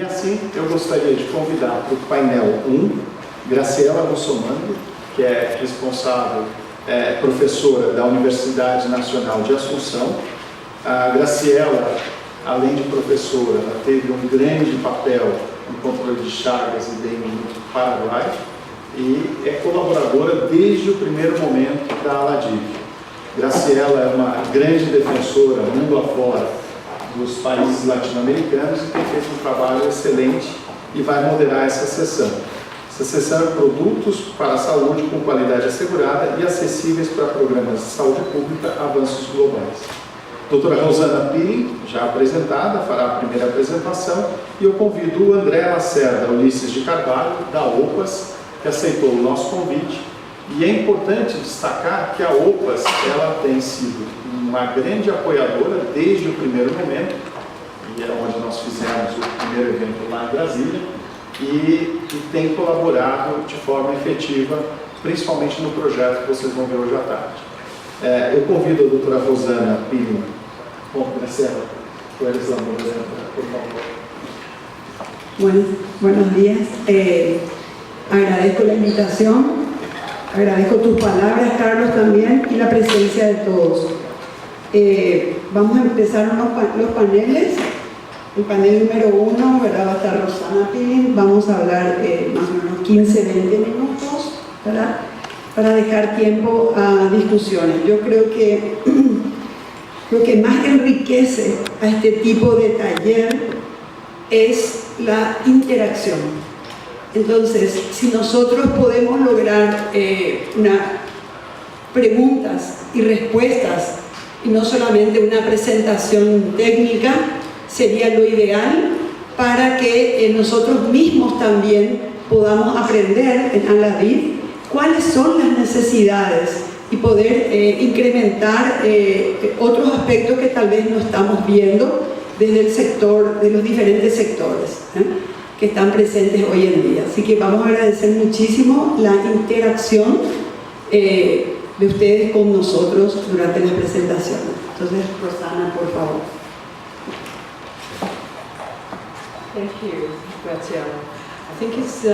E assim, eu gostaria de convidar para o painel 1, Graciela Russomano, que é responsável, professora da Universidade Nacional de Assunção. A Graciela, além de professora, ela teve um grande papel no controle de Chagas e Dengue no Paraguai e é colaboradora desde o primeiro momento da Aladiv. Graciela é uma grande defensora, mundo afora, dos países latino-americanos e tem feito um trabalho excelente e vai moderar essa sessão. Essa sessão é produtos para a saúde com qualidade assegurada e acessíveis para programas de saúde pública, avanços globais. Doutora Rosana Pili, já apresentada, fará a primeira apresentação e eu convido o André Lacerda Ulisses de Carvalho, da OPAS, que aceitou o nosso convite. E é importante destacar que a OPAS ela tem sido uma grande apoiadora desde o primeiro momento, e é onde nós fizemos o primeiro evento lá em Brasília, e tem colaborado de forma efetiva, principalmente no projeto que vocês vão ver hoje à tarde. Eu convido a doutora Rosana Pili. Bom, Graciela, tú eres la moderadora, por favor. Buenos días. Agradezco la invitación, agradezco tus palabras, Carlos, también, y la presencia de todos. Vamos a empezar los paneles. El panel número 1, ¿verdad? Va a estar Rosana Pili. Vamos a hablar más o menos 15-20 minutos para dejar tiempo a discusiones. Yo creo que lo que más enriquece a este tipo de taller es la interacción. Entonces, si nosotros podemos lograr preguntas y respuestas y no solamente una presentación técnica, sería lo ideal para que nosotros mismos también podamos aprender en Aladiv cuáles son las necesidades y poder incrementar otros aspectos que tal vez no estamos viendo desde el sector, de los diferentes sectores que están presentes hoy en día. Así que vamos a agradecer muchísimo la interacción de ustedes con nosotros durante la presentación. Entonces, Rosana, por favor. Thank you, Graciela. I think it's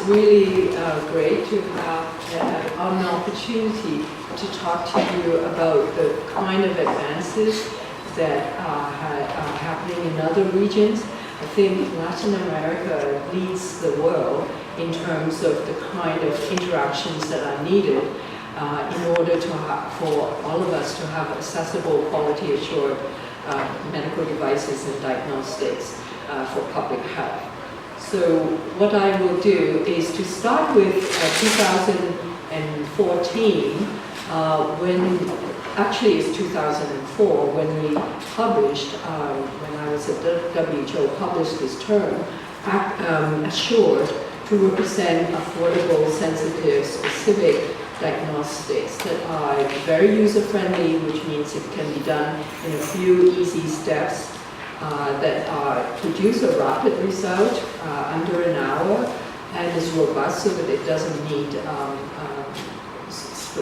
really great to have an opportunity to talk to you about the kind of advances that are happening in other regions. I think Latin America leads the world in terms of the kind of interactions that are needed in order for all of us to have accessible, quality-assured medical devices and diagnostics for public health. So what I will do is to start with 2014, when actually it's 2004, when we published, when I was at WHO, published this term, assured, to represent affordable, sensitive, specific diagnostics that are very user-friendly, which means it can be done in a few easy steps that produce a rapid result under an hour and is robust so that it doesn't need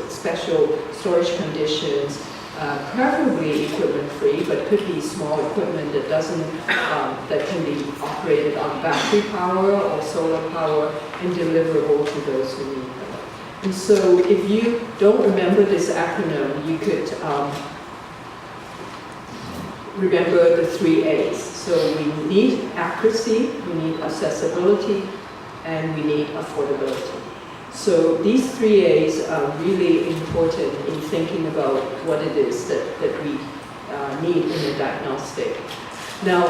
special storage conditions, preferably equipment-free, but could be small equipment that doesn't that can be operated on battery power or solar power and deliverable to those who need them. And so, if you don't remember this acronym, you could remember the 3 A's. So we need accuracy, we need accessibility, and we need affordability. So these 3 A's are really important in thinking about what it is that we need in a diagnostic. Now,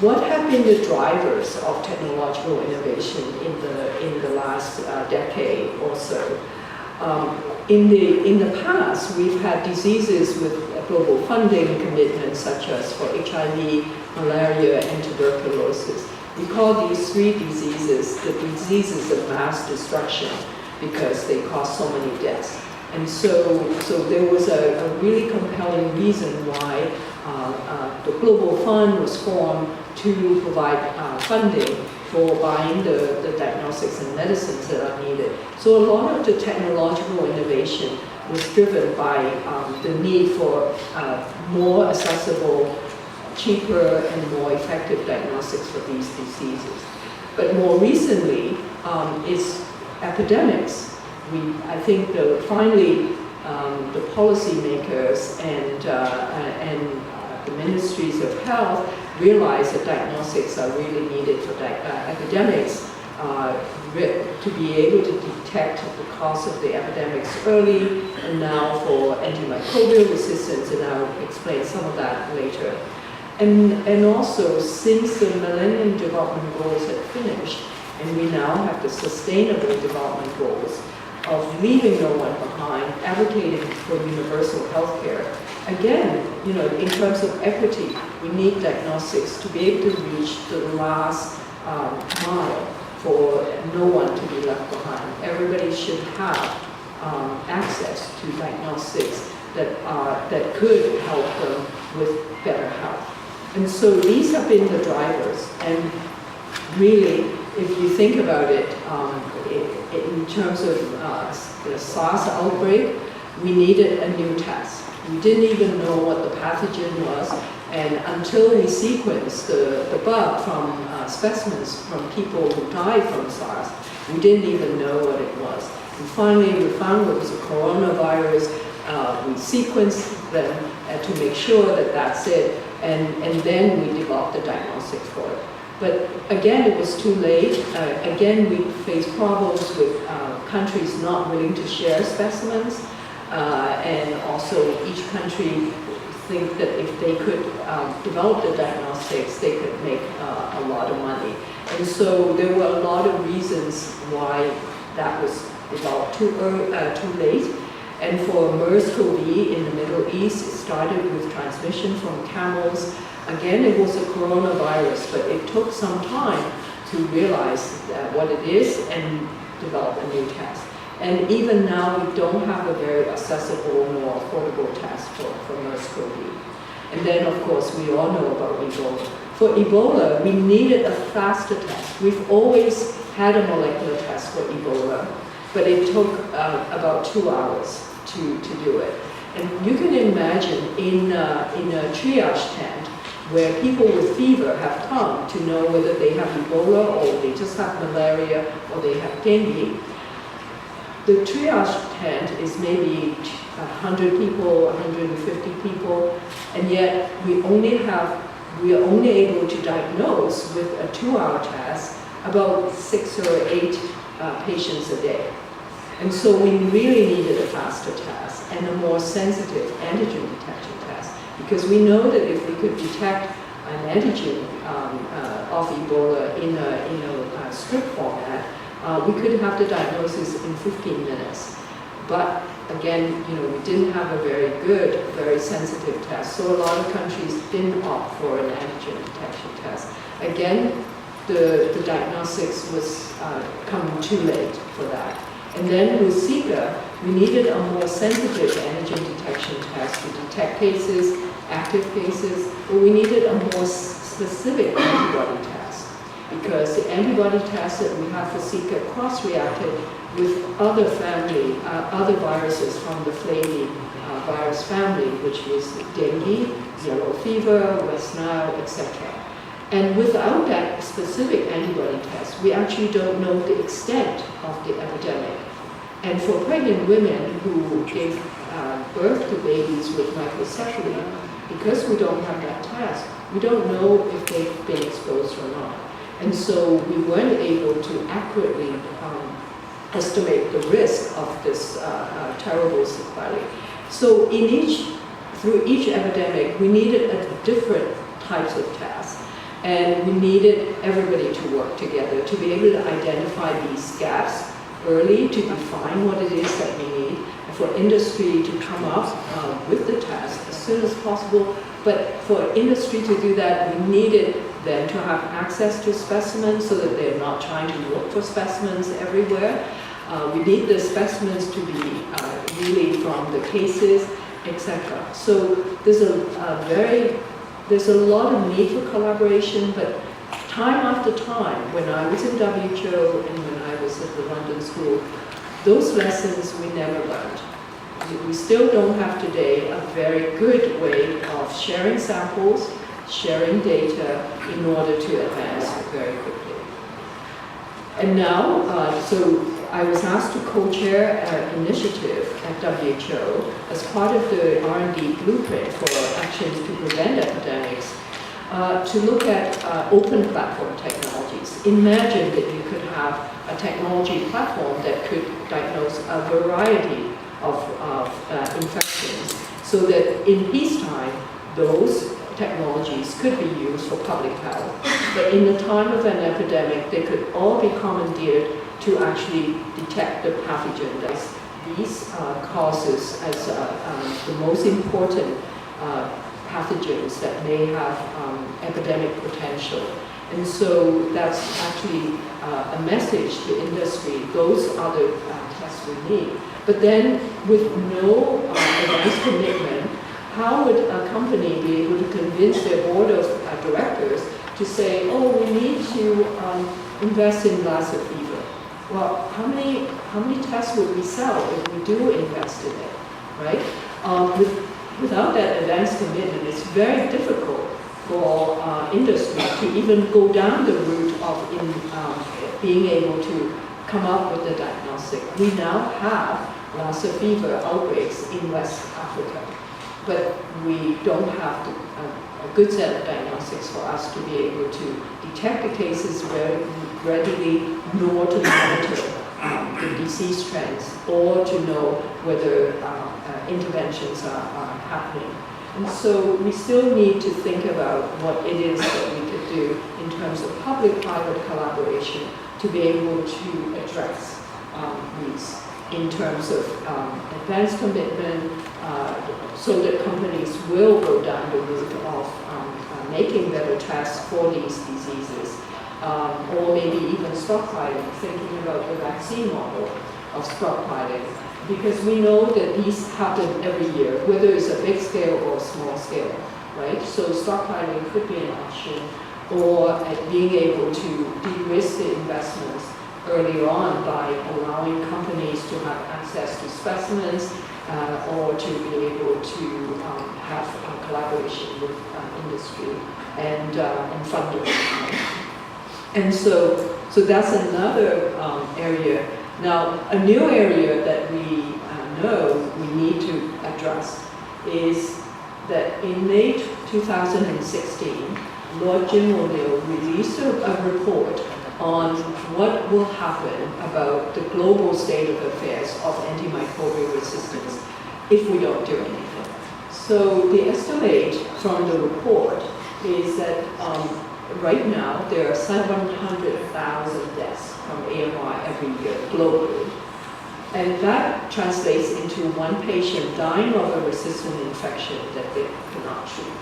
what have been the drivers of technological innovation in the last decade or so? In the past, we've had diseases with global funding commitments, such as for HIV, malaria, and tuberculosis. We call these 3 diseases the diseases of mass destruction because they cause so many deaths. And so there was a really compelling reason why the Global Fund was formed to provide funding for buying the diagnostics and medicines that are needed. So a lot of the technological innovation was driven by the need for more accessible cheaper and more effective diagnostics for these diseases. But more recently, it's epidemics. I think finally the policymakers and the ministries of health realize that diagnostics are really needed for epidemics to be able to detect the cause of the epidemics early, and now for antimicrobial resistance, and I'll explain some of that later. And also, since the Millennium Development Goals had finished, and we now have the Sustainable Development Goals of leaving no one behind, advocating for universal health care. Again, in terms of equity, we need diagnostics to be able to reach the last mile for no one to be left behind. Everybody should have access to diagnostics that could help them with better health. And so these have been the drivers. And really, if you think about it, in terms of the SARS outbreak, we needed a new test. We didn't even know what the pathogen was, and until we sequenced the bug from specimens from people who died from SARS, we didn't even know what it was. And finally, we found it was a coronavirus. We sequenced them to make sure that that's it, and then we developed the diagnostic for it. But again, it was too late. Again, we faced problems with countries not willing to share specimens, and also each country think that if they could develop the diagnostics, they could make a lot of money. And so there were a lot of reasons why that was developed too late. And for MERS-CoV in the Middle East, it started with transmission from camels. Again, it was a coronavirus, but it took some time to realize what it is and develop a new test. And even now, we don't have a very accessible nor affordable test for MERS-CoV. And then, of course, we all know about Ebola. For Ebola, we needed a faster test. We've always had a molecular test for Ebola, but it took about 2 hours to do it. And you can imagine in a triage tent where people with fever have come to know whether they have Ebola or they just have malaria or they have dengue. The triage tent is maybe 100 people, 150 people, and yet we are only able to diagnose with a 2-hour test about 6 or 8 patients a day. And so we really needed a faster test and a more sensitive antigen detection test, because we know that if we could detect an antigen of Ebola in a strip format, we could have the diagnosis in 15 minutes. But again, we didn't have a very good, very sensitive test, so a lot of countries didn't opt for an antigen detection test. Again, the diagnostics was coming too late for that. And then with Zika, we needed a more sensitive antigen detection test to detect cases, active cases, but we needed a more specific antibody test, because the antibody test that we have for Zika cross-reacted with other viruses from the flavy virus family, which was dengue, yellow fever, West Nile, etc. And without that specific antibody test, we actually don't know the extent of the epidemic. And for pregnant women who gave birth to babies with microcephaly, because we don't have that test, we don't know if they've been exposed or not. And so we weren't able to accurately estimate the risk of this terrible sequelae. So through each epidemic, we needed different types of tests. And we needed everybody to work together to be able to identify these gaps early, to define what it is that we need, and for industry to come up with the test as soon as possible. But for industry to do that, we needed them to have access to specimens so that they're not trying to look for specimens everywhere. We need the specimens to be really from the cases, etc. So there's a lot of need for collaboration, but time after time, when I was in WHO and when I was at the London School, those lessons we never learned. We still don't have today a very good way of sharing samples sharing data in order to advance very quickly. And now, so I was asked to co-chair an initiative at WHO as part of the R&D blueprint for actions to prevent epidemics, to look at open platform technologies. Imagine that you could have a technology platform that could diagnose a variety of infections, so that in peacetime, those technologies could be used for public health. But in the time of an epidemic, they could all be commandeered to actually detect the pathogen. These causes as the most important pathogens that may have epidemic potential. And so that's actually a message to industry. Those are the tests we need. But then with no advance commitment, how would a company be able to convince their board of directors to say, oh, we need to invest in Lassa fever? Well, how many tests would we sell if we do invest in it, right? Without that advance commitment, it's very difficult for industry to even go down the route of being able to come up with the diagnostic. We now have Lassa fever outbreaks in West Africa, but we don't have a good set of diagnostics for us to be able to detect the cases very readily, nor to monitor the disease trends, or to know whether interventions are happening. And so we still need to think about what it is that we could do in terms of public-private collaboration to be able to address these in terms of advanced commitment, so that companies will go down the route of making better tests for these diseases, or maybe even stockpiling, thinking about the vaccine model of stockpiling, because we know that these happen every year, whether it's a big scale or a small scale, right? So stockpiling could be an option, or being able to de-risk the investments earlier on by allowing companies to have access to specimens, or to be able to have a collaboration with industry and funders. And so that's another area. Now, a new area that we know we need to address is that in May 2016, Lord Jim O'Neill released a report on what will happen about the global state of affairs of antimicrobial resistance if we don't do anything. So the estimate from the report is that right now there are 700,000 deaths from AMR every year globally. And that translates into one patient dying of a resistant infection that they cannot treat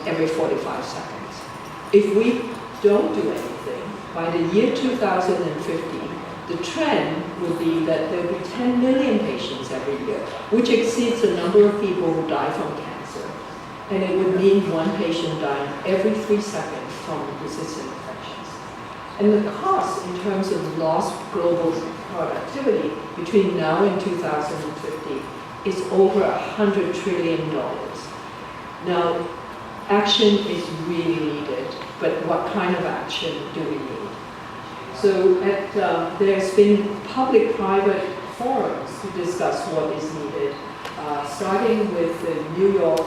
every 45 seconds. If we don't do anything, by the year 2050, the trend would be that there will be 10 million patients every year, which exceeds the number of people who die from cancer. And it would mean one patient dying every 3 seconds from resistant infections. And the cost in terms of lost global productivity between now and 2050 is over $100 trillion. Now, action is really needed, but what kind of action do we need? So there's been public-private forums to discuss what is needed, starting with the New York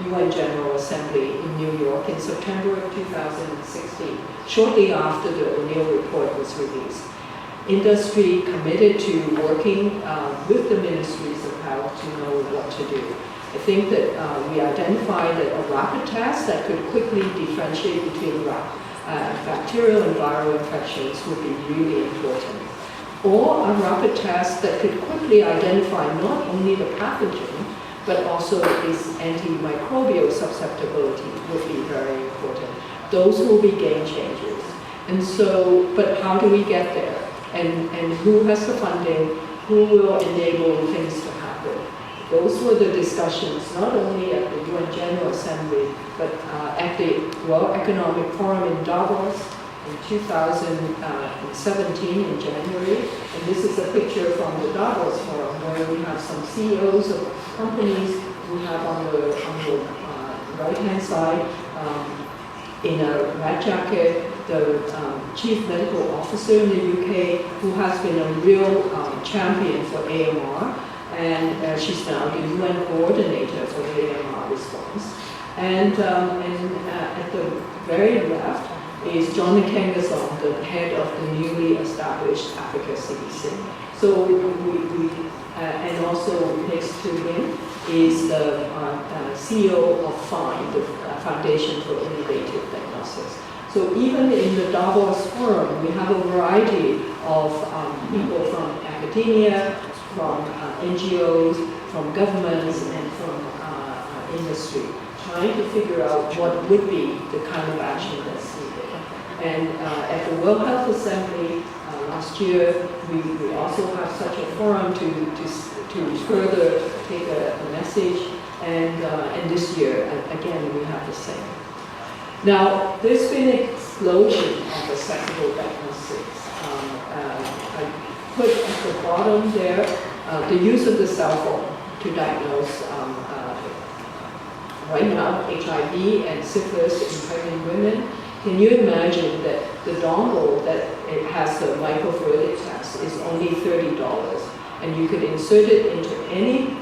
UN General Assembly in New York in September of 2016, shortly after the O'Neill report was released. Industry committed to working with the ministries of health to know what to do. I think that we identified that a rapid test that could quickly differentiate between bacterial and viral infections would be really important. Or a rapid test that could quickly identify not only the pathogen, but also its antimicrobial susceptibility would be very important. Those will be game changers. And so, but how do we get there? And who has the funding? Who will enable things to happen? Those were the discussions, not only at the UN General Assembly, but at the World Economic Forum in Davos in 2017 in January. And this is a picture from the Davos Forum where we have some CEOs of companies we have on the right-hand side, in a red jacket, the Chief Medical Officer in the UK, who has been a real champion for AMR, and she's now the UN coordinator for the AMR response. And at the very left is John Nkengasong, the head of the newly established Africa CDC. So and also next to him is the CEO of FIND, the Foundation for Innovative Diagnostics. So even in the Davos Forum, we have a variety of people from academia, from NGOs, from governments, and from industry, trying to figure out what would be the kind of action that's needed. And at the World Health Assembly last year, we also have such a forum to further take a message, and this year, again, we have the same. Now, there's been an explosion of accessible diagnostics. I put at the bottom there the use of the cell phone to diagnose right now HIV and syphilis in pregnant women. Can you imagine that the dongle that it has the microfluidic test is only $30, and you could insert it into any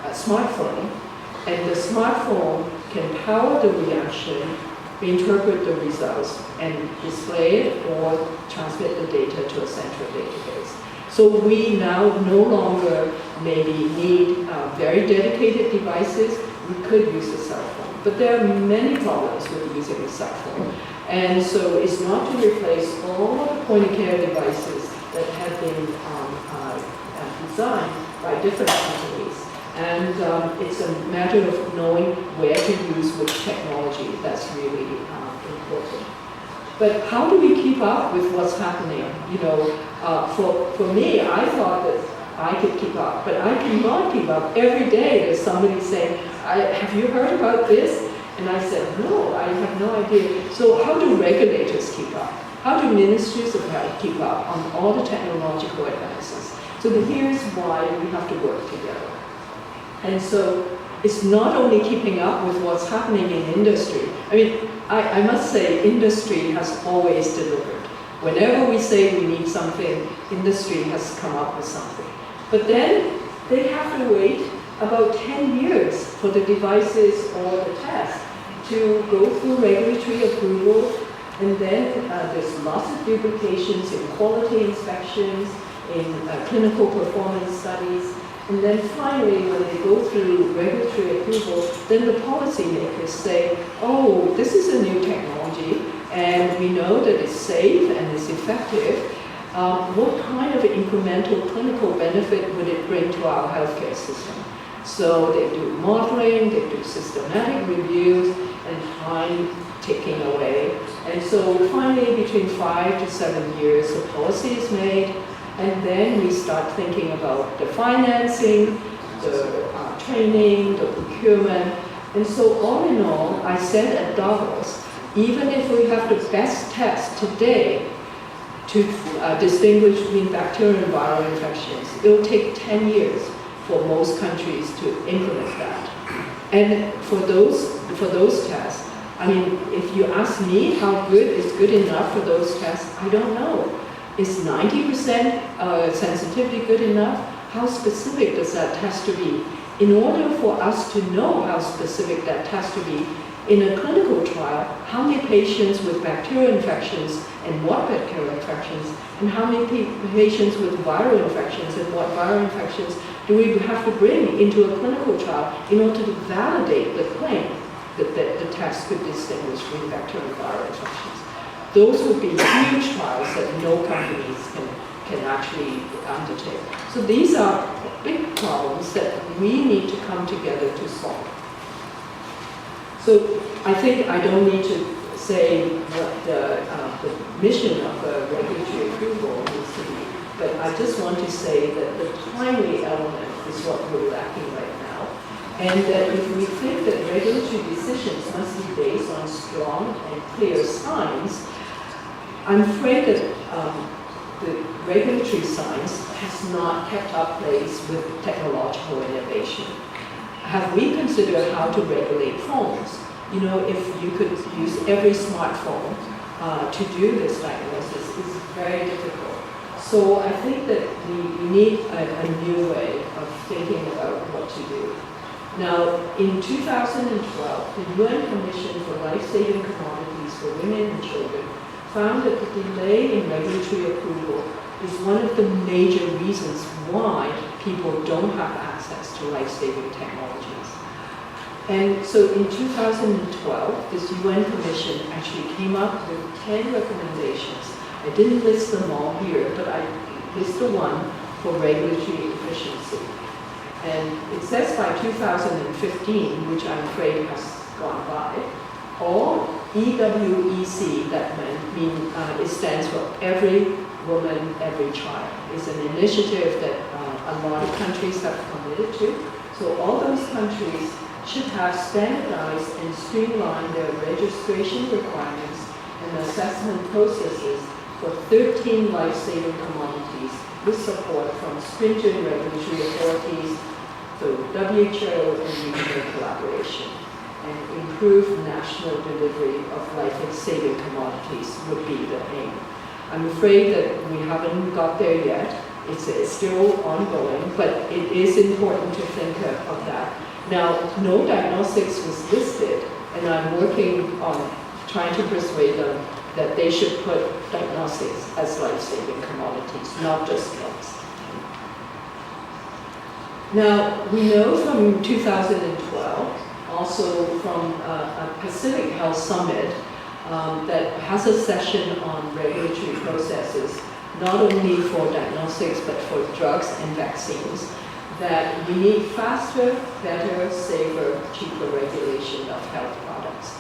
smartphone, and the smartphone can power the reaction, interpret the results, and display it or transmit the data to a central database. So we now no longer maybe need very dedicated devices. We could use a cell phone. But there are many problems with using a cell phone. And so it's not to replace all the point-of-care devices that have been designed by different companies. And it's a matter of knowing where to use which technology that's really important. But how do we keep up with what's happening? You know, for me, I thought that I could keep up, but I cannot keep up. Every day there's somebody saying, have you heard about this? And I said, no, I have no idea. So how do regulators keep up? How do ministries of health keep up on all the technological advances? So here's why we have to work together. And so it's not only keeping up with what's happening in industry. I mean, I must say industry has always delivered. Whenever we say we need something, industry has come up with something. But then they have to wait about 10 years for the devices or the tests to go through regulatory approval, and then there's lots of duplications in quality inspections, in clinical performance studies, and then finally when they go through regulatory approval, then the policymakers say, oh, this is a new technology, and we know that it's safe and it's effective. What kind of incremental clinical benefit would it bring to our healthcare system? So they do modeling, they do systematic reviews, and time ticking away. And so finally, between 5 to 7 years, the policy is made, and then we start thinking about the financing, the training, the procurement. And so all in all, I said at Davos, even if we have the best test today to distinguish between bacterial and viral infections, it will take 10 years for most countries to implement that. And for those tests, I mean, if you ask me how good is good enough for those tests, I don't know. Is 90% sensitivity good enough? How specific does that test to be? In order for us to know how specific that test to be, in a clinical trial, how many patients with bacterial infections and what bacterial infections, and how many patients with viral infections and what viral infections do we have to bring into a clinical trial in order to validate the claim that the test could distinguish between bacterial and viral infections. Those would be huge trials that no companies can actually undertake. So these are big problems that we need to come together to solve. So I think I don't need to say what the mission of the regulatory approval needs to be, but I just want to say that the timely element is what we're lacking right now, and that if we think that regulatory decisions must be based on strong and clear science, I'm afraid that the regulatory science has not kept up pace with technological innovation. have we considered how to regulate phones? You know, if you could use every smartphone to do this diagnosis, is very difficult. So I think that we need a new way of thinking about what to do. Now, in 2012, the UN Commission for Life-Saving Commodities for Women and Children found that the delay in regulatory approval is one of the major reasons why people don't have access to life-saving technologies. And so in 2012, this UN Commission actually came up with 10 recommendations. I didn't list them all here, but I listed one for regulatory efficiency. And it says by 2015, which I'm afraid has gone by, all EWEC, that it stands for Every Woman, Every Child, is an initiative that a lot of countries have committed to. So all those countries should have standardized and streamlined their registration requirements and assessment processes for 13 life-saving commodities with support from stringent regulatory authorities, so WHO and regional collaboration, and improve national delivery of life-saving commodities would be the aim. I'm afraid that we haven't got there yet. It's still ongoing, but it is important to think of that. Now, no diagnostics was listed, and I'm working on trying to persuade them that they should put diagnostics as life-saving commodities, not just drugs. Now, we know from 2012, also from a Pacific Health Summit, that has a session on regulatory processes, not only for diagnostics, but for drugs and vaccines, that we need faster, better, safer, cheaper regulation of health products.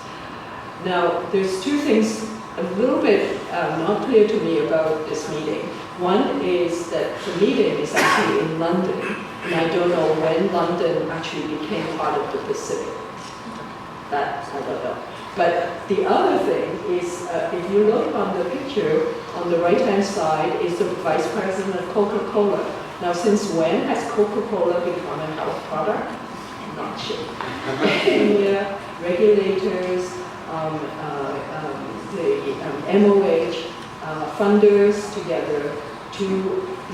Now, there's two things a little bit not clear to me about this meeting. One is that the meeting is actually in London, and I don't know when London actually became part of the Pacific. That I don't know. But the other thing is, if you look on the picture, on the right-hand side is the Vice President of Coca-Cola. Now, since when has Coca-Cola become a health product? I'm not sure. And, regulators, the MOH, funders together to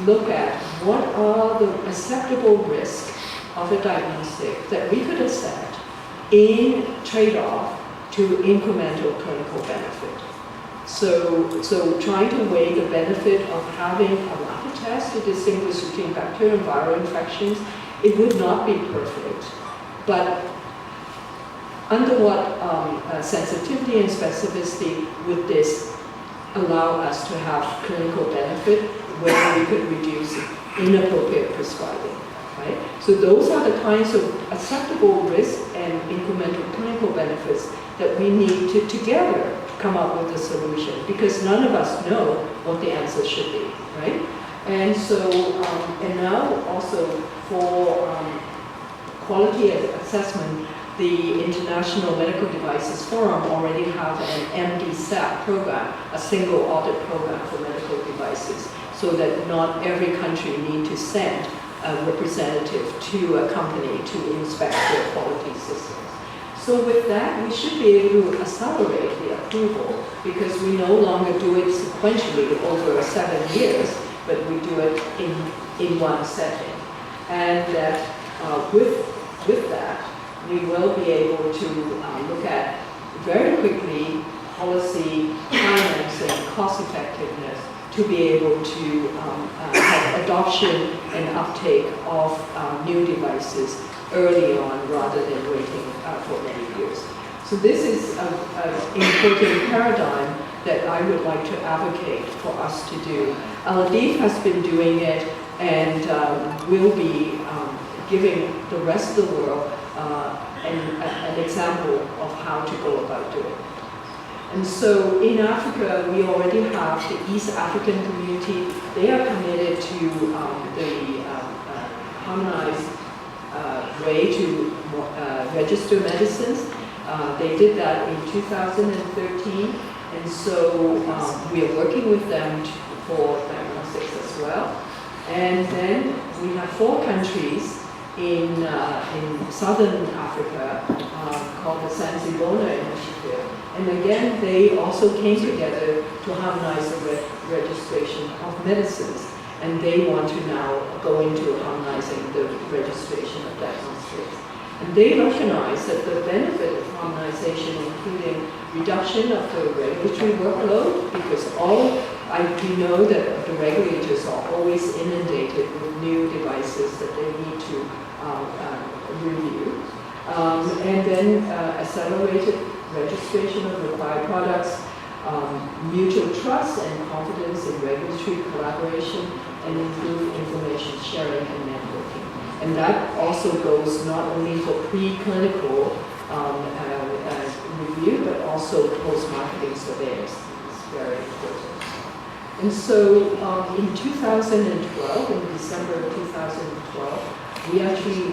look at what are the acceptable risks of a diagnostic that we could accept in trade-off to incremental clinical benefit. So trying to weigh the benefit of having a rapid test to distinguish between bacterial and viral infections, it would not be perfect, but under what sensitivity and specificity would this allow us to have clinical benefit where we could reduce inappropriate prescribing, right? So those are the kinds of acceptable risk and incremental clinical benefits that we need to together come up with a solution, because none of us know what the answer should be, right? And so, and now also for quality assessment, the International Medical Devices Forum already have an MDSAP program, a single audit program for medical devices, so that not every country need to send a representative to a company to inspect their quality systems. So with that, we should be able to accelerate the approval, because we no longer do it sequentially over 7 years, but we do it in one setting. And that with that, we will be able to look at very quickly policy, financing, cost effectiveness, to be able to have adoption and uptake of new devices early on rather than waiting for many years. So this is an important paradigm that I would like to advocate for us to do. Al-Adif has been doing it and will be giving the rest of the world an example of how to go about doing it. And so in Africa, we already have the East African community. They are committed to the harmonized way to register medicines. They did that in 2013, and so we are working with them for diagnostics as well. And then we have 4 countries in southern Africa called the Sanzibona Initiative. And again, they also came together to harmonize the registration of medicines. And they want to now go into harmonizing the registration of diagnostics. And they recognize that the benefit of harmonization, including reduction of the regulatory workload, because we know that the regulators are always inundated with new devices that they need to review. And then accelerated registration of required products, mutual trust and confidence in regulatory collaboration, and improved information sharing and networking. And that also goes not only for preclinical review, but also post-marketing surveillance. It's very important. And so in 2012, in December of 2012, we actually,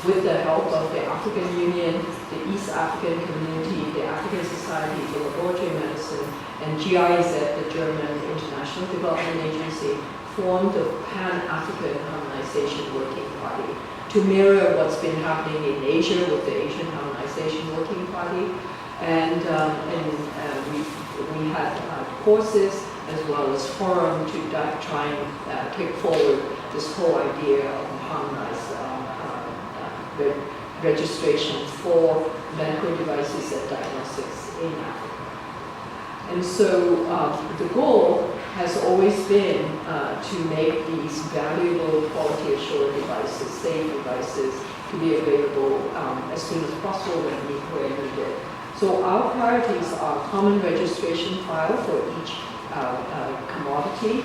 with the help of the African Union, the East African Community, the African Society for Laboratory Medicine, and GIZ, the German International Development Agency, formed the Pan-African Harmonization Working Party to mirror what's been happening in Asia with the Asian Harmonization Working Party. And we had courses as well as forum to try and take forward this whole idea of harmonized registration for medical devices and diagnostics in Africa. And so the goal has always been to make these valuable quality assured devices, safe devices, to be available as soon as possible when needed. So our priorities are common registration file for each commodity.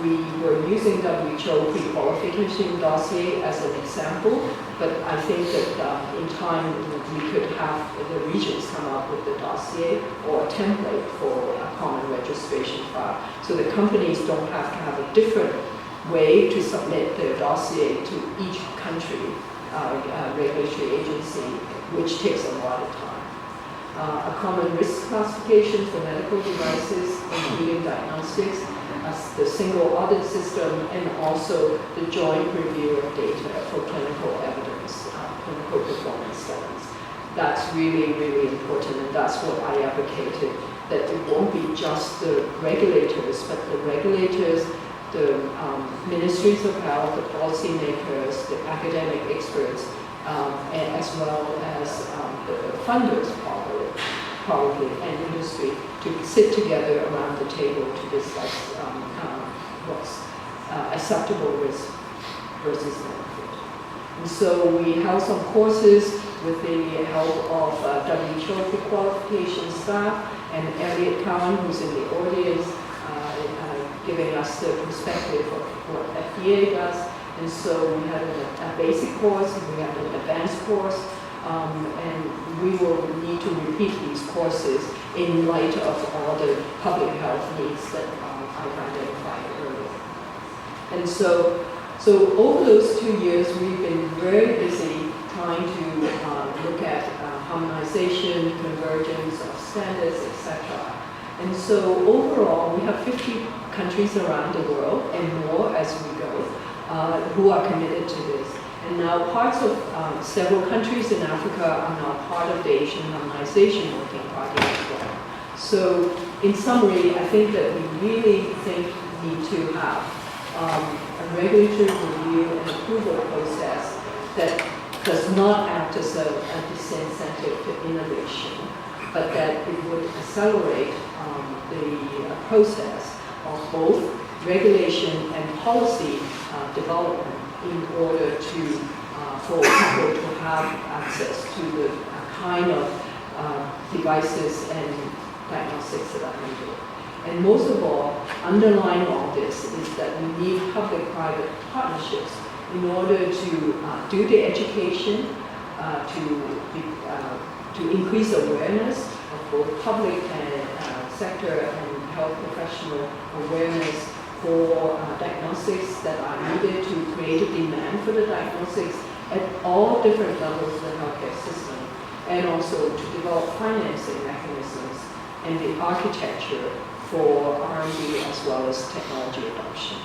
We were using WHO pre-qualification dossier as an example, but I think that in time we could have the regions come up with the dossier or a template for a common registration file. So the companies don't have to have a different way to submit their dossier to each country regulatory agency, which takes a lot of time. A common risk classification for medical devices, including diagnostics, the single audit system, and also the joint review of data for clinical evidence, clinical performance studies. That's really, really important, and that's what I advocated, that it won't be just the regulators, but the regulators, the ministries of health, the policymakers, the academic experts, as well as the funders probably, and industry, to sit together around the table to discuss what's acceptable risk versus benefit. And so we held some courses with the help of WHO pre-qualification staff and Elliot Cowan, who's in the audience, giving us the perspective of what FDA does. And so we had a basic course, and we had an advanced course, and we will need to repeat these courses in light of all the public health needs that I've identified earlier. And so over those 2 years, we've been very busy trying to look at harmonization, convergence of standards, etc. And so overall, we have 50 countries around the world and more as we go who are committed to this. And now parts of several countries in Africa are now part of the Asian Harmonization Working Party as well. So in summary, I think that we really need to have a regulatory review and approval process that does not act as a disincentive to innovation, but that it would accelerate the process of both regulation and policy development in order to for people to have access to the kind of devices and diagnostics that are needed. And most of all, underlying all this is that we need public-private partnerships in order to do the education, to increase awareness of both public and sector and health professional awareness for diagnostics that are needed to create a demand for the diagnostics at all different levels of the healthcare system, and also to develop financing mechanisms and the architecture for R&D as well as technology adoption.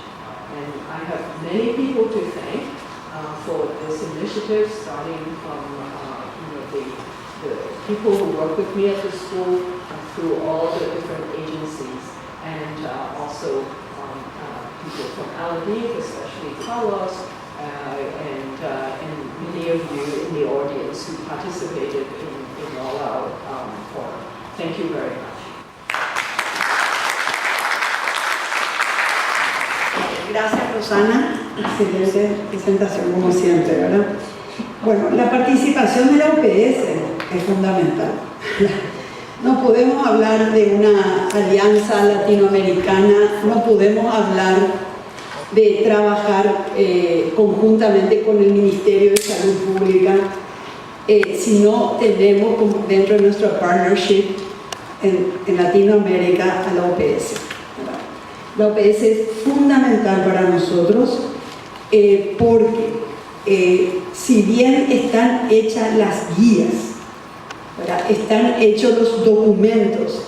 And I have many people to thank for this initiative, starting from the people who work with me at the school through all the different agencies, and also people from Alavik, especially Carlos, and many of you in the audience who participated in all our forum. Thank you very much. Gracias, Rosana. Excelente presentación, como siempre, ¿verdad? Bueno, la participación de la OPS es fundamental. No podemos hablar de una alianza latinoamericana, no podemos hablar de trabajar conjuntamente con el Ministerio de Salud Pública si no tenemos dentro de nuestro partnership en Latinoamérica a la OPS. La OPS es fundamental para nosotros porque si bien están hechas las guías, ¿verdad?, están hechos los documentos,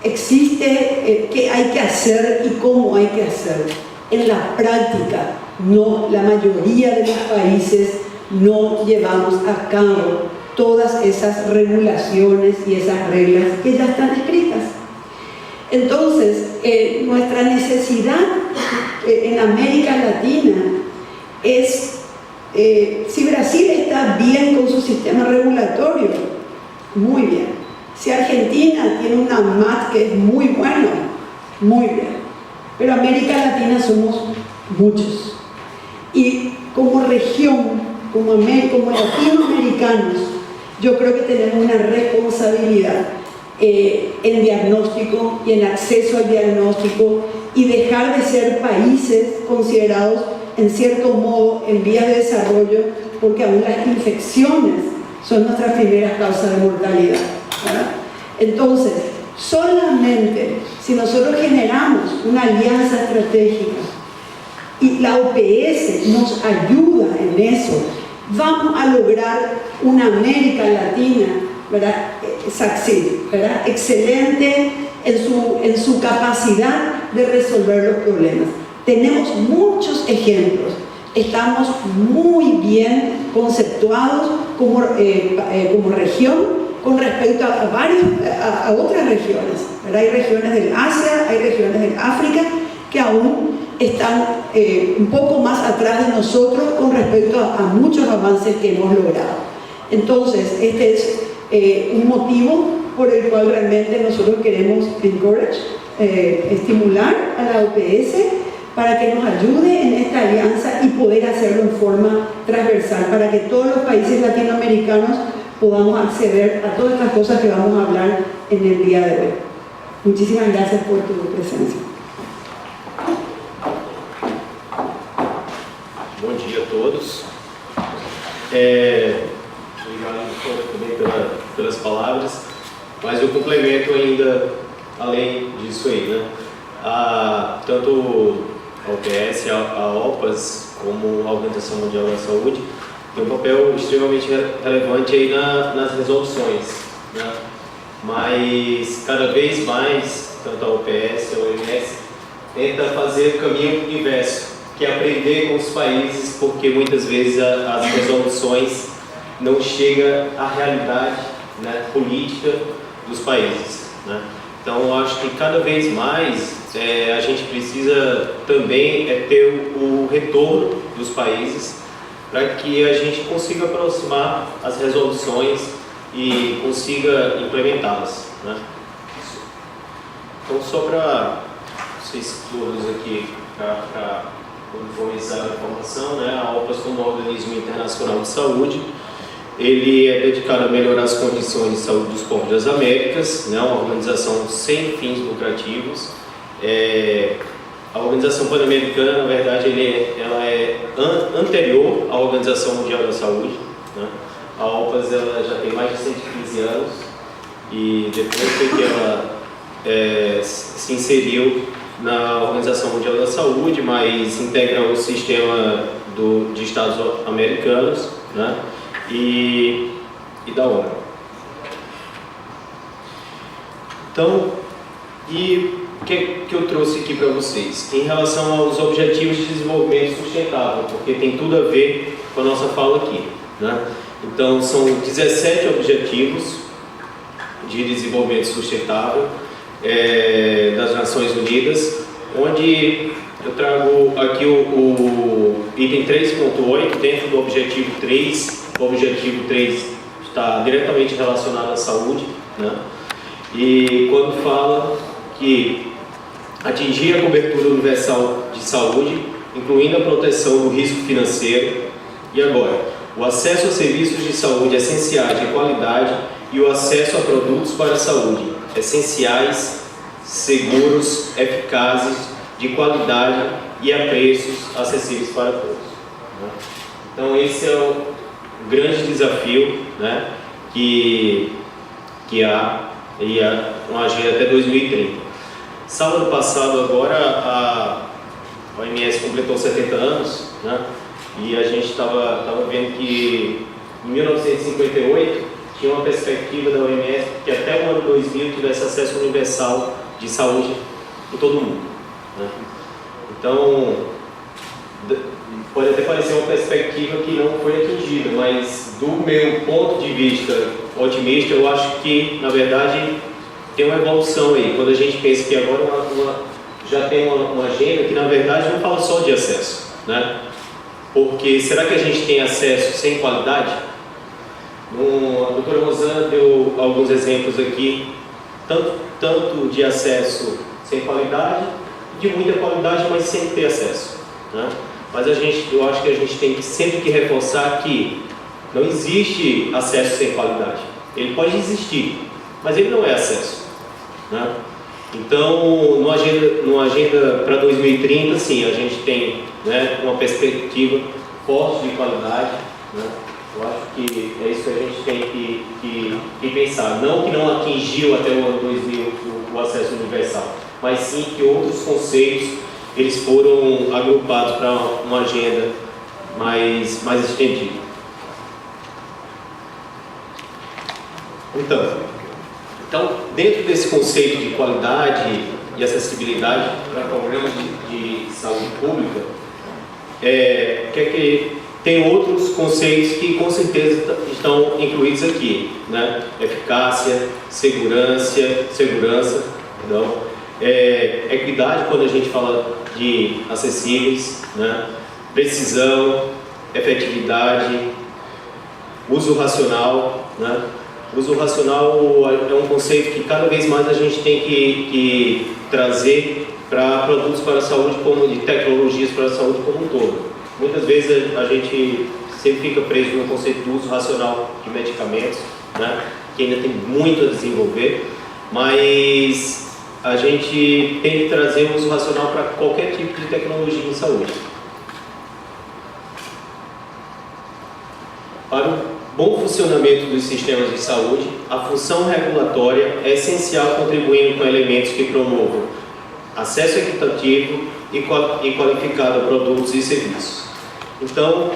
existe qué hay que hacer y cómo hay que hacer. En la práctica, no, la mayoría de los países no llevamos a cabo todas esas regulaciones y esas reglas que ya están escritas. Entonces, nuestra necesidad en América Latina es, si Brasil está bien con su sistema regulatorio, muy bien. Si Argentina tiene una ANMAT que es muy bueno, muy bien. Pero América Latina somos muchos. Y como región, como latinoamericanos, yo creo que tenemos una responsabilidad en diagnóstico y en acceso al diagnóstico, y dejar de ser países considerados en cierto modo en vías de desarrollo, porque aún las infecciones son nuestras primeras causas de mortalidad, ¿verdad? Entonces, solamente si nosotros generamos una alianza estratégica y la OPS nos ayuda en eso, vamos a lograr una América Latina, ¿verdad?, ¿verdad?, excelente en su capacidad de resolver los problemas. Tenemos muchos ejemplos, estamos muy bien conceptuados como región con respecto a otras regiones, ¿verdad? Hay regiones del Asia, hay regiones del África que aún están un poco más atrás de nosotros con respecto a muchos avances que hemos logrado. Entonces, este es un motivo por el cual realmente nosotros queremos estimular a la OPS para que nos ayude en esta alianza y poder hacerlo en forma transversal, para que todos los países latinoamericanos podamos acceder a todas estas cosas que vamos a hablar en el día de hoy. Muchísimas gracias por tu presencia. Bom dia a todos. Obrigado também pelas palavras, mas eu complemento ainda além disso aí, né? Tanto a OPS, a OPAS, como a Organização Mundial da Saúde, tem um papel extremamente relevante aí nas resoluções, né? Mas cada vez mais, tanto a OPS, a OMS, tenta fazer o caminho inverso, que é aprender com os países, porque muitas vezes as resoluções não chegam à realidade, né, política dos países, né? Então, eu acho que cada vez mais a gente precisa também ter o retorno dos países para que a gente consiga aproximar as resoluções e consiga implementá-las, né? Então, só para vocês todos aqui, para uniformizar a informação, né, a OPAS, como organismo internacional de saúde, ele é dedicado a melhorar as condições de saúde dos povos das Américas, né, uma organização sem fins lucrativos. A Organização Pan-Americana, na verdade, ela é anterior à Organização Mundial da Saúde, né? A OPAS ela já tem mais de 115 anos e depois que ela se inseriu na Organização Mundial da Saúde, mas integra o sistema de Estados americanos, né? E da ONU. Então, o que eu trouxe aqui para vocês? Em relação aos Objetivos de Desenvolvimento Sustentável, porque tem tudo a ver com a nossa fala aqui, né? Então, são 17 objetivos de desenvolvimento sustentável das Nações Unidas, onde eu trago aqui o item 3.8 dentro do objetivo 3. O objetivo 3 está diretamente relacionado à saúde, né? E quando fala que atingir a cobertura universal de saúde, incluindo a proteção do risco financeiro, e agora, o acesso a serviços de saúde essenciais de qualidade e o acesso a produtos para a saúde essenciais, seguros, eficazes, de qualidade e a preços acessíveis para todos, né? Então esse é o grande desafio, né, que há uma agenda até 2030. Sábado passado agora a OMS completou 70 anos, né, e a gente estava vendo que em 1958 tinha uma perspectiva da OMS que até o ano 2000 tivesse acesso universal de saúde em todo mundo, né? Então, pode até parecer uma perspectiva que não foi atingida, mas do meu ponto de vista otimista, eu acho que, na verdade, tem uma evolução aí. Quando a gente pensa que agora já tem uma agenda que, na verdade, não fala só de acesso, né? Porque será que a gente tem acesso sem qualidade? A doutora Rosana deu alguns exemplos aqui, tanto de acesso sem qualidade, de muita qualidade, mas sem ter acesso, né? Mas eu acho que a gente tem sempre que reforçar que não existe acesso sem qualidade. Ele pode existir, mas ele não é acesso, né? Então, numa agenda para 2030, sim, a gente tem, né, uma perspectiva forte de qualidade, né? Eu acho que é isso que a gente tem que pensar. Não que não atingiu até o ano 2000 o acesso universal, mas sim que outros conceitos eles foram agrupados para uma agenda mais estendida. Então, dentro desse conceito de qualidade e acessibilidade para programas de saúde pública, tem outros conceitos que com certeza estão incluídos aqui, né? Eficácia, segurança, equidade quando a gente fala de acessíveis, né? Precisão, efetividade, uso racional, né? Uso racional é um conceito que cada vez mais a gente tem que trazer para produtos para a saúde, como de tecnologias para a saúde como um todo. Muitas vezes a gente sempre fica preso no conceito do uso racional de medicamentos, né? Que ainda tem muito a desenvolver, mas a gente tem que trazer o uso racional para qualquer tipo de tecnologia em saúde. Para o bom funcionamento dos sistemas de saúde, a função regulatória é essencial, contribuindo com elementos que promovam acesso equitativo e qualificado a produtos e serviços. Então,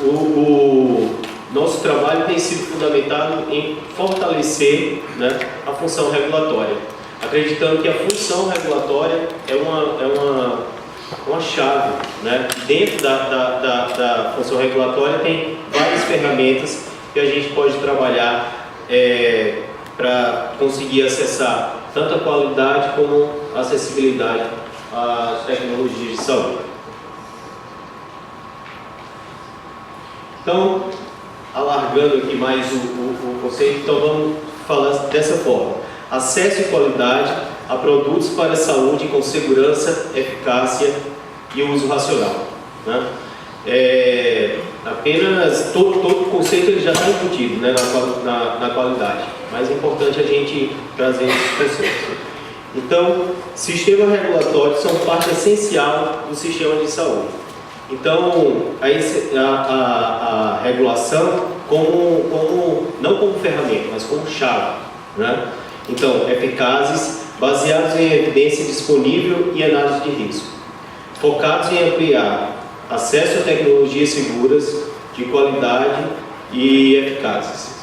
o nosso trabalho tem sido fundamentado em fortalecer, né, a função regulatória, acreditando que a função regulatória é uma chave, né? Dentro da função regulatória tem várias ferramentas que a gente pode trabalhar para conseguir acessar tanto a qualidade como a acessibilidade às tecnologias de saúde. Então, alargando aqui mais o conceito, então vamos falar dessa forma: acesso e qualidade a produtos para a saúde com segurança, eficácia e uso racional, né? Apenas todo conceito ele já está embutido, né, na qualidade, mas é importante a gente trazer esses conceitos. Então, sistemas regulatórios são parte essencial do sistema de saúde. Então, a regulação não como ferramenta, mas como chave, né? Então, eficazes, baseados em evidência disponível e análise de risco, focados em ampliar acesso a tecnologias seguras, de qualidade e eficazes,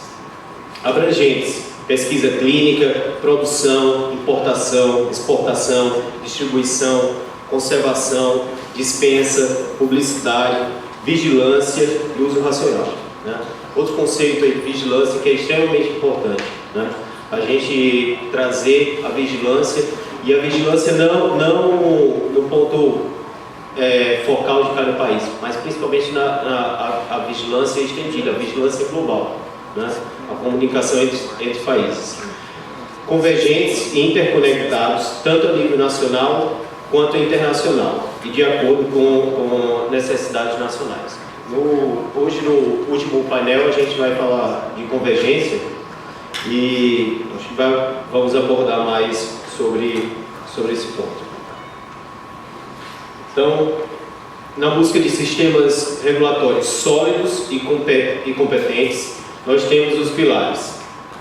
abrangentes, pesquisa clínica, produção, importação, exportação, distribuição, conservação dispensa, publicidade, vigilância e uso racional, né? Outro conceito aí de vigilância que é extremamente importante, né? A gente trazer a vigilância, e a vigilância não no ponto focal de cada país, mas principalmente a vigilância estendida, a vigilância global, né? A comunicação entre países. Convergentes e interconectados, tanto a nível nacional quanto internacional, e de acordo com necessidades nacionais. Hoje, no último painel, a gente vai falar de convergência e acho que vamos abordar mais sobre esse ponto. Então, na busca de sistemas regulatórios sólidos e competentes, nós temos os pilares.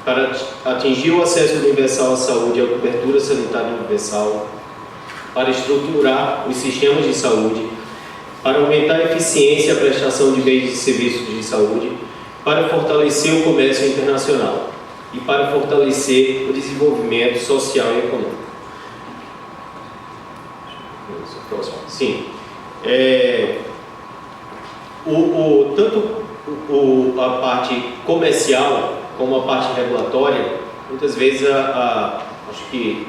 Para atingir o acesso universal à saúde e a cobertura sanitária universal, para estruturar os sistemas de saúde, para aumentar a eficiência e a prestação de bens e serviços de saúde, para fortalecer o comércio internacional e para fortalecer o desenvolvimento social e econômico. Sim. Tanto a parte comercial como a parte regulatória, muitas vezes acho que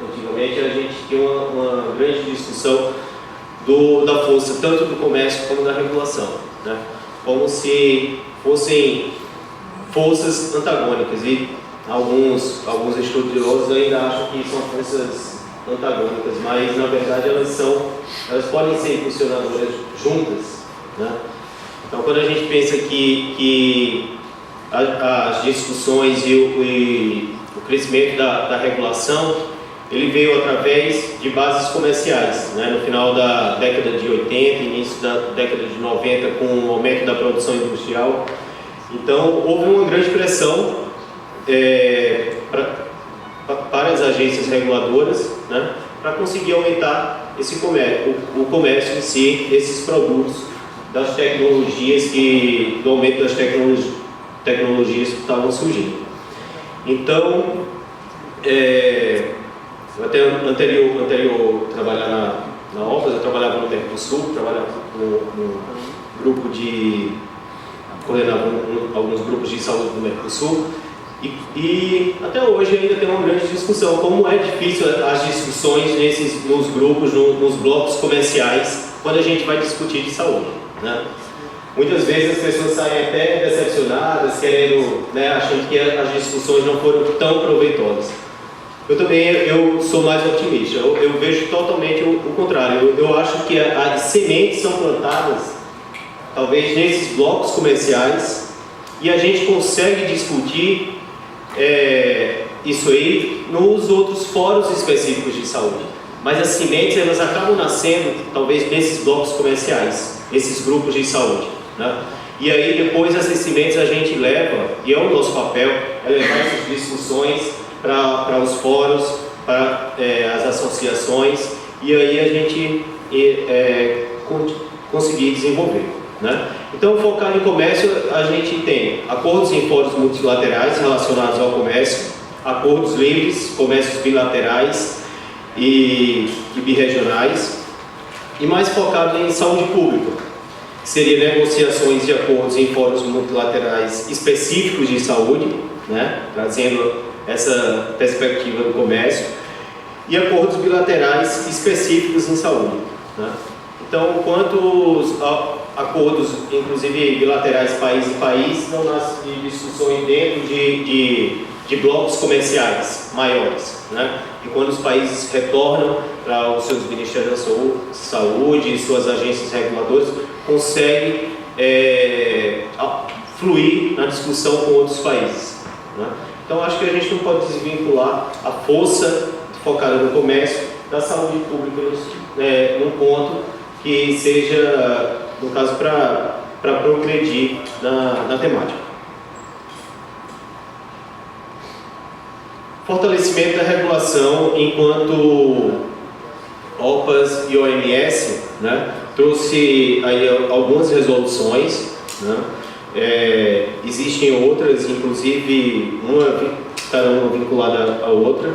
antigamente a gente tinha uma grande discussão da força tanto do comércio como da regulação, né? Como se fossem forças antagônicas, e alguns estudiosos ainda acham que são forças antagônicas, mas na verdade elas podem ser funcionadoras juntas, né? Então, quando a gente pensa que as discussões e o crescimento da regulação, ele veio através de bases comerciais, né? No final da década de 80, início da década de 90, com o aumento da produção industrial. Então, houve uma grande pressão para as agências reguladoras, né? Para conseguir aumentar o comércio em si, esses produtos, das tecnologias do aumento das tecnologias que estavam surgindo. Então, até anterior trabalhar na OPAS, eu trabalhava no Mercosul, trabalhava no grupo coordenava alguns grupos de saúde do Mercosul, e até hoje ainda tem uma grande discussão, como é difícil as discussões nos grupos, nos blocos comerciais, quando a gente vai discutir de saúde, né? Muitas vezes as pessoas saem até decepcionadas, querendo, né, achando que as discussões não foram tão proveitosas. Eu sou mais otimista, eu vejo totalmente o contrário. Eu acho que as sementes são plantadas, talvez nesses blocos comerciais, e a gente consegue discutir isso aí nos outros fóruns específicos de saúde. Mas as sementes, elas acabam nascendo, talvez, nesses blocos comerciais, esses grupos de saúde, né? E aí, depois, essas sementes a gente leva, e é o nosso papel, levar essas discussões para os fóruns, para as associações, e aí a gente conseguir desenvolver, né? Então, focado em comércio, a gente tem acordos em fóruns multilaterais relacionados ao comércio, acordos livres, comércios bilaterais e birregionais, e mais focado em saúde pública, que seria negociações de acordos em fóruns multilaterais específicos de saúde, né? Trazendo essa perspectiva do comércio, e acordos bilaterais específicos em saúde, né? Então, quantos acordos, inclusive bilaterais país e país, não nascem de discussões dentro de blocos comerciais maiores, né? E quando os países retornam para os seus ministérios da saúde e suas agências reguladoras, conseguem fluir na discussão com outros países, né? Então, acho que a gente não pode desvincular a força focada no comércio da saúde pública num ponto que seja, no caso, para progredir na temática. Fortalecimento da regulação enquanto OPAS e OMS, né, trouxe aí algumas resoluções, né? Existem outras, inclusive cada uma vinculada à outra.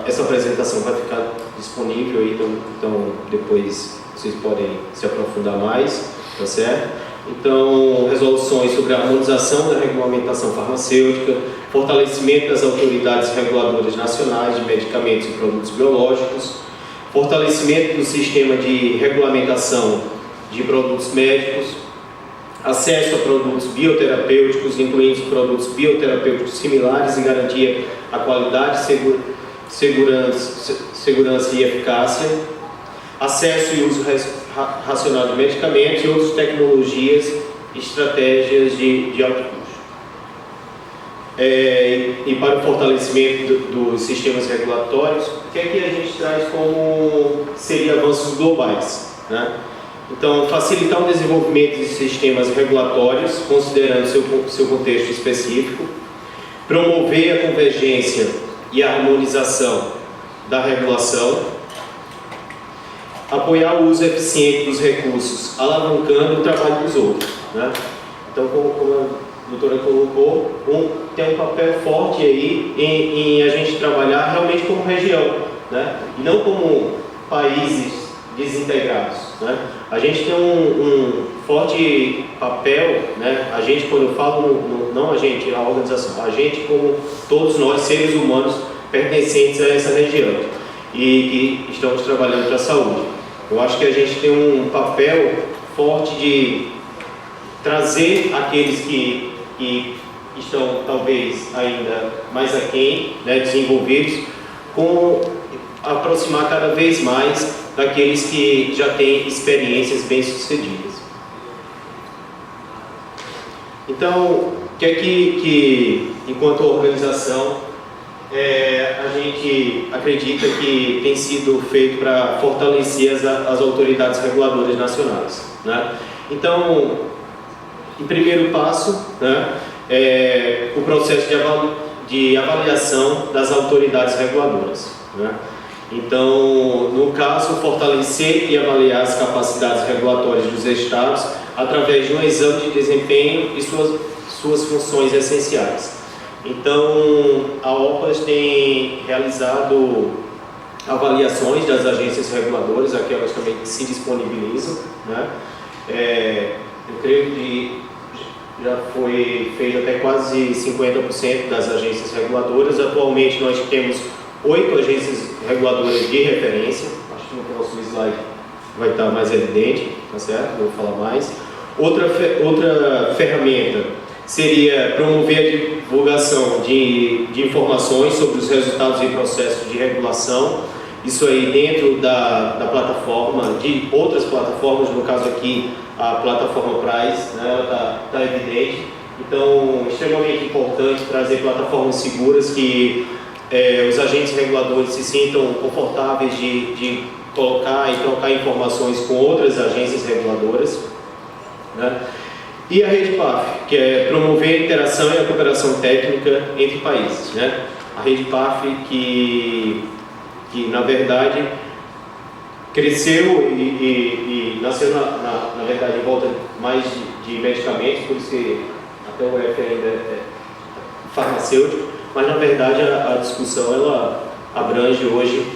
Essa apresentação vai ficar disponível aí, então depois vocês podem se aprofundar mais, tá certo? Então, resoluções sobre a harmonização da regulamentação farmacêutica, fortalecimento das autoridades reguladoras nacionais de medicamentos e produtos biológicos, fortalecimento do sistema de regulamentação de produtos médicos, acesso a produtos bioterapêuticos, incluindo produtos bioterapêuticos similares e garantia a qualidade, segurança e eficácia, acesso e uso racional de medicamentos e outras tecnologias e estratégias de alto custo. E para o fortalecimento dos sistemas regulatórios, o que é que a gente traz como seria avanços globais, né? Então, facilitar o desenvolvimento de sistemas regulatórios, considerando seu contexto específico, promover a convergência e a harmonização da regulação, apoiar o uso eficiente dos recursos, alavancando o trabalho dos outros, né? Então, como a doutora colocou, tem um papel forte aí em a gente trabalhar realmente como região, né? E não como países desintegrados, né? A gente tem um forte papel, né? A gente, quando eu falo, não a gente, a organização, a gente como todos nós, seres humanos, pertencentes a essa região e que estamos trabalhando para a saúde. Eu acho que a gente tem um papel forte de trazer aqueles que estão talvez ainda mais aquém, né, desenvolvidos, aproximar cada vez mais daqueles que já têm experiências bem-sucedidas. Então, o que é que enquanto organização, a gente acredita que tem sido feito para fortalecer as autoridades reguladoras nacionais, né? Então, em primeiro passo, né, o processo de avaliação das autoridades reguladoras, né? Então, no caso, fortalecer e avaliar as capacidades regulatórias dos estados através de um exame de desempenho e suas funções essenciais. Então, a OPAS tem realizado avaliações das agências reguladoras, aquelas também que se disponibilizam, né? Eu creio que já foi feito até quase 50% das agências reguladoras. Atualmente nós temos 8 agências reguladoras de referência. Acho que no próximo slide vai estar mais evidente, tá certo? Vou falar mais. Outra ferramenta seria promover a divulgação de informações sobre os resultados e processos de regulação. Isso aí dentro da plataforma, de outras plataformas, no caso aqui a plataforma Price, né, ela está evidente. Então, extremamente importante trazer plataformas seguras que os agentes reguladores se sintam confortáveis de colocar e trocar informações com outras agências reguladoras, né? E a Rede PAF, que é promover a interação e a cooperação técnica entre países, né? A Rede PAF que na verdade cresceu e nasceu na verdade em volta mais de medicamentos, por isso que até o F ainda é farmacêutico, mas na verdade a discussão ela abrange hoje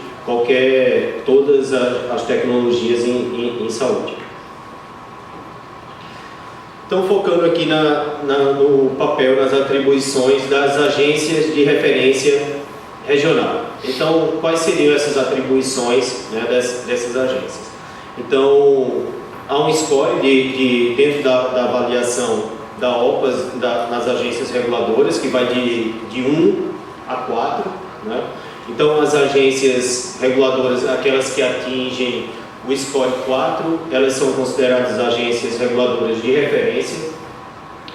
todas as tecnologias em saúde. Então, focando aqui no papel, nas atribuições das agências de referência regional. Então, quais seriam essas atribuições, né, dessas agências? Então, há um score dentro da avaliação da OPAS nas agências reguladoras, que vai de 1 a 4, né? Então, as agências reguladoras, aquelas que atingem o score 4, elas são consideradas agências reguladoras de referência,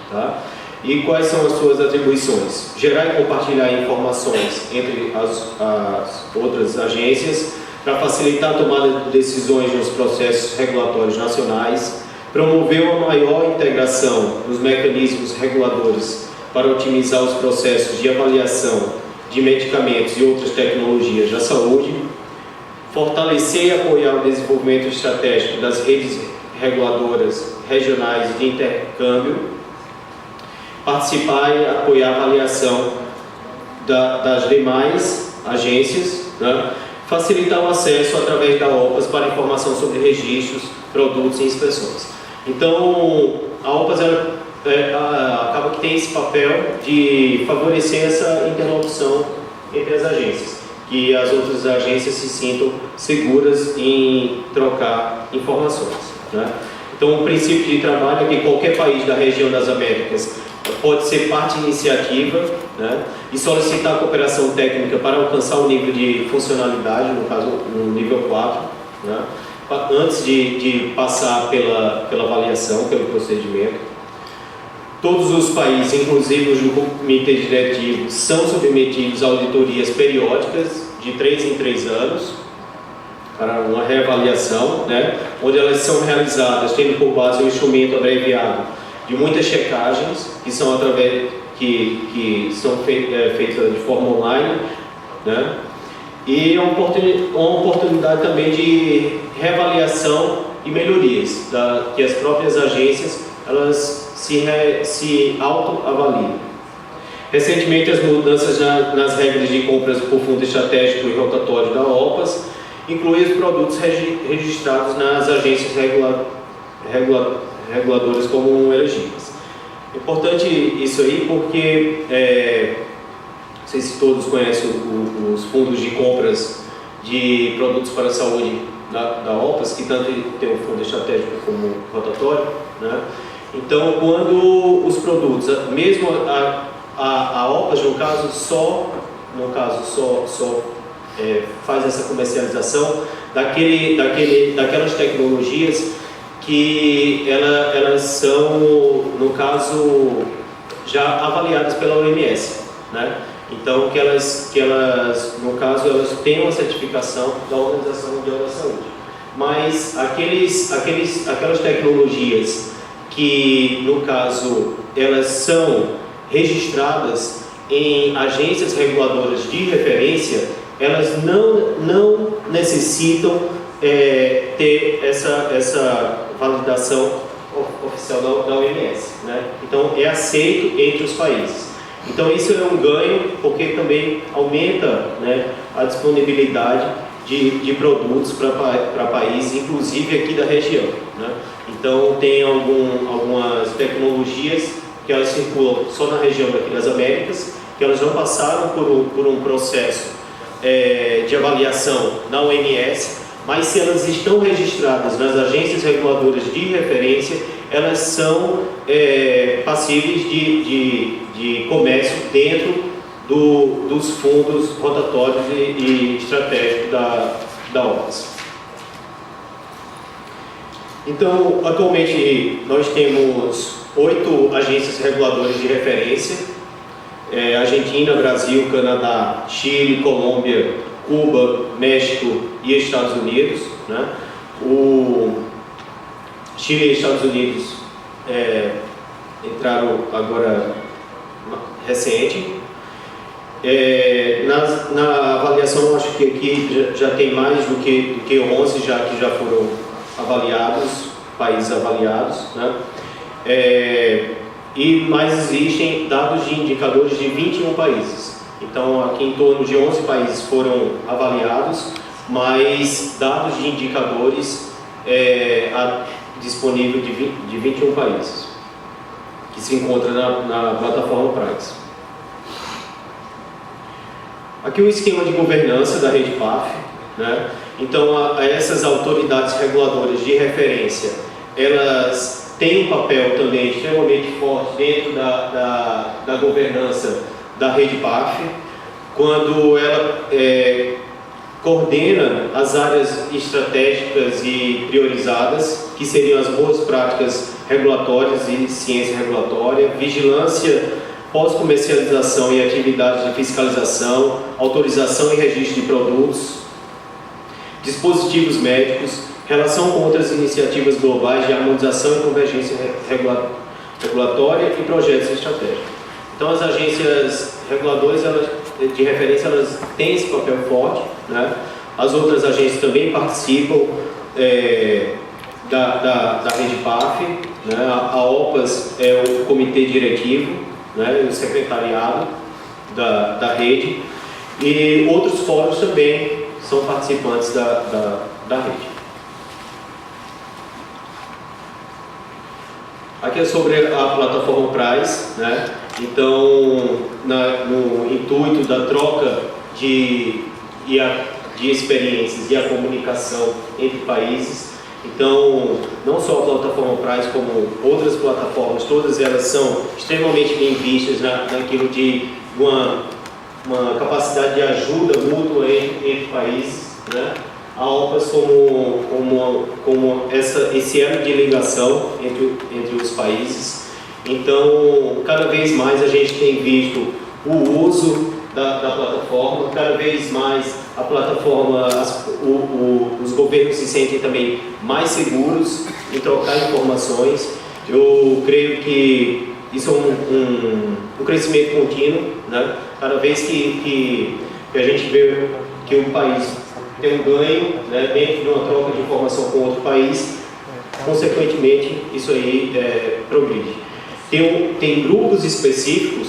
tá? E quais são as suas atribuições? Gerar e compartilhar informações entre as outras agências para facilitar a tomada de decisões nos processos regulatórios nacionais, promover uma maior integração dos mecanismos reguladores para otimizar os processos de avaliação de medicamentos e outras tecnologias da saúde, fortalecer e apoiar o desenvolvimento estratégico das redes reguladoras regionais de intercâmbio, participar e apoiar a avaliação das demais agências, né? facilitar o acesso através da OPAS para informação sobre registros, produtos e inspeções. Então, a OPAS acaba que tem esse papel de favorecer essa interlocução entre as agências, que as outras agências se sintam seguras em trocar informações, né? Então, o princípio de trabalho é que qualquer país da região das Américas pode ser parte iniciativa, né, e solicitar cooperação técnica para alcançar o nível de funcionalidade, no caso, no nível 4, né, antes de passar pela avaliação, pelo procedimento. Todos os países, inclusive o comitê diretivo, são submetidos a auditorias periódicas de 3 em 3 anos, para uma reavaliação, né, onde elas são realizadas tendo por base um instrumento abreviado de muitas checagens, que são feitas de forma online, né, e uma oportunidade também de reavaliação e melhorias, que as próprias agências elas se autoavaliam. Recentemente, as mudanças nas regras de compras por fundo estratégico e rotatório da OPAS incluem os produtos registrados nas agências reguladoras como elegíveis. É importante isso aí porque, não sei se todos conhecem os fundos de compras de produtos para a saúde da OPAS, que tanto tem o fundo estratégico como rotatório, né? Então, quando os produtos, mesmo a OPAS, no caso, só faz essa comercialização daquelas tecnologias que elas são, no caso, já avaliadas pela OMS, né? Então, que elas, no caso, elas têm uma certificação da Organização Mundial da Saúde. Mas aquelas tecnologias que, no caso, elas são registradas em agências reguladoras de referência, elas não necessitam ter essa validação oficial da OMS, né? Então, é aceito entre os países. Então, isso é um ganho, porque também aumenta, né, a disponibilidade de produtos para países, inclusive aqui da região, né? Então, tem algumas tecnologias que elas circulam só na região daqui das Américas, que elas não passaram por um processo de avaliação na OMS, mas se elas estão registradas nas agências reguladoras de referência, elas são passíveis de comércio dentro dos fundos rotatórios e estratégicos da OPAS. Então, atualmente, nós temos 8 agências reguladoras de referência: Argentina, Brasil, Canadá, Chile, Colômbia, Cuba, México e Estados Unidos, né? O Chile e Estados Unidos entraram agora recente. Na avaliação, eu acho que aqui já tem mais do que 11 que já foram avaliados, países avaliados, né? Mas existem dados de indicadores de 21 países. Então, aqui em torno de 11 países foram avaliados, mas dados de indicadores disponível de 21 países, que se encontra na plataforma Price. Aqui o esquema de governança da rede PAF, né? Então, essas autoridades reguladoras de referência, elas têm um papel também extremamente forte dentro da governança da rede PAF, quando ela coordena as áreas estratégicas e priorizadas, que seriam as boas práticas regulatórias e ciência regulatória, vigilância, pós-comercialização e atividades de fiscalização, autorização e registro de produtos, dispositivos médicos, relação com outras iniciativas globais de harmonização e convergência regulatória e projetos estratégicos. Então, as agências reguladoras de referência, elas têm esse papel forte, né? As outras agências também participam da rede PAF, né? A OPAS é o comitê diretivo, né? O secretariado da rede, e outros fóruns também são participantes da rede. Aqui é sobre a plataforma Prize, né? Então, no intuito da troca de experiências e a comunicação entre países. Então, não só a plataforma Prize, como outras plataformas, todas elas são extremamente bem vistas naquilo de uma capacidade de ajuda mútua entre países, né? A OPAS como esse elo de ligação entre os países. Então, cada vez mais a gente tem visto o uso da plataforma, cada vez mais a plataforma, os governos se sentem também mais seguros em trocar informações. Eu creio que isso é um crescimento contínuo, né? Cada vez que a gente vê que um país tem um ganho, né, dentro de uma troca de informação com outro país, consequentemente isso aí progride. Tem grupos específicos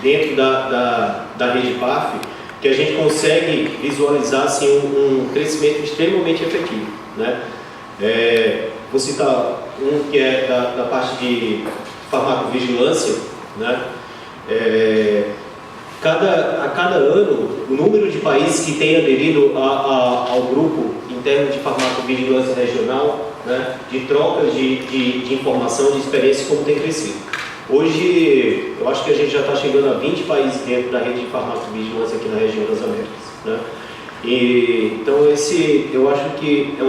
dentro da rede PAF que a gente consegue visualizar assim, um crescimento extremamente efetivo, né? Vou citar um que é da parte de farmacovigilância, né? A cada ano, o número de países que têm aderido ao grupo interno de farmacovigilância regional, né, de trocas de informação, de experiência, como tem crescido. Hoje, eu acho que a gente já está chegando a 20 países dentro da rede de farmacovigilância aqui na região das Américas, né? Então, eu acho que é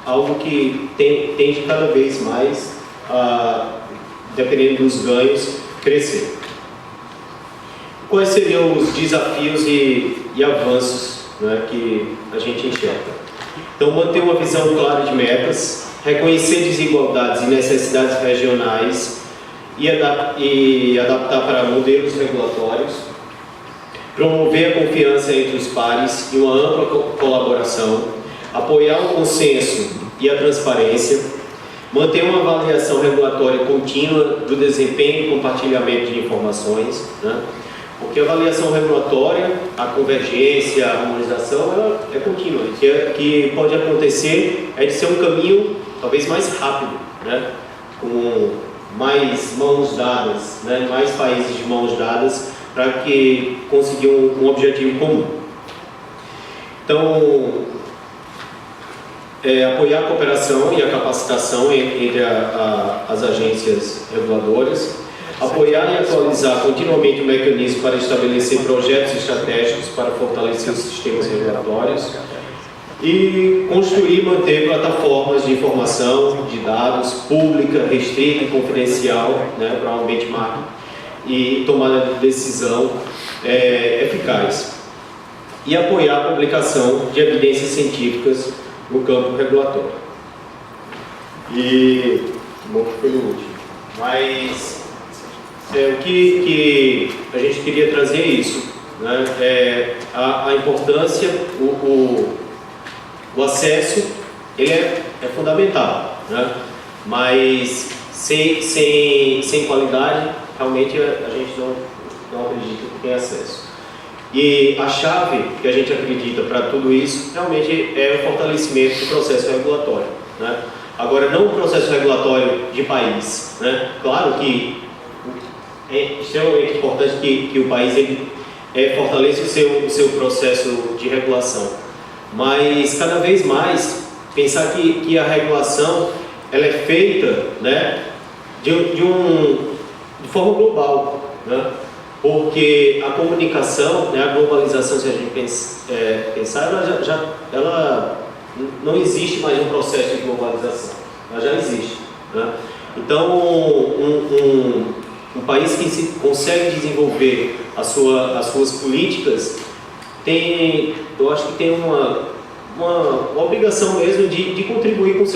algo que tende cada vez mais, dependendo dos ganhos, crescer. Quais seriam os desafios e avanços, né, que a gente enxerga? Então, manter uma visão clara de metas, reconhecer desigualdades e necessidades regionais e adaptar para modelos regulatórios, promover a confiança entre os pares e uma ampla colaboração, apoiar o consenso e a transparência, manter uma avaliação regulatória contínua do desempenho e compartilhamento de informações, né? Porque a avaliação regulatória, a convergência, a harmonização, ela é contínua. O que pode acontecer é de ser um caminho talvez mais rápido, né? Com mais mãos dadas, né? Mais países de mãos dadas para que conseguir um objetivo comum. Então, apoiar a cooperação e a capacitação entre as agências reguladoras, apoiar e atualizar continuamente o mecanismo para estabelecer projetos estratégicos para fortalecer os sistemas regulatórios e construir e manter plataformas de informação, de dados, pública, restrita e confidencial, né, para um benchmark e tomada de decisão eficaz. E apoiar a publicação de evidências científicas no campo regulatório. E, bom, que foi o último. Mas o que a gente queria trazer é isso, né? A importância, o acesso, ele é fundamental, né? Mas sem qualidade, realmente a gente não acredita que tem acesso. E a chave que a gente acredita para tudo isso, realmente é o fortalecimento do processo regulatório, né? Agora, não o processo regulatório de país, né? Claro que é extremamente importante que o país fortaleça o seu processo de regulação, mas cada vez mais pensar que a regulação ela é feita, né, de forma global, né? Porque a comunicação, né, a globalização, se a gente pensar, ela não existe mais um processo de globalização, ela já existe, né? Então, um país que consegue desenvolver as suas políticas eu acho que tem uma obrigação mesmo de contribuir com os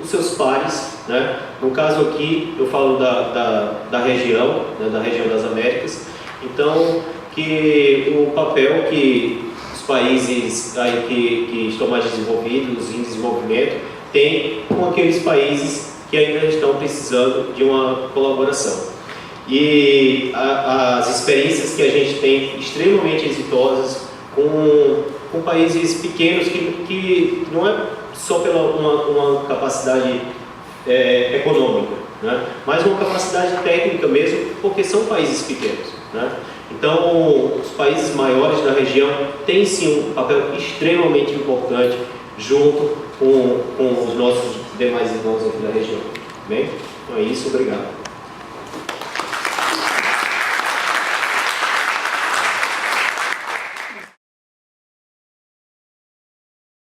seus pares, né? No caso aqui, eu falo da região, né, da região das Américas. Então, que o papel que os países aí que estão mais desenvolvidos, em desenvolvimento, têm com aqueles países que ainda estão precisando de uma colaboração. E as experiências que a gente tem extremamente exitosas com países pequenos que não é só pela uma capacidade econômica, né? Mas uma capacidade técnica mesmo, porque são países pequenos, né? Então, os países maiores da região têm sim um papel extremamente importante junto com os nossos demais irmãos aqui da região. Bem? Então é isso, obrigado.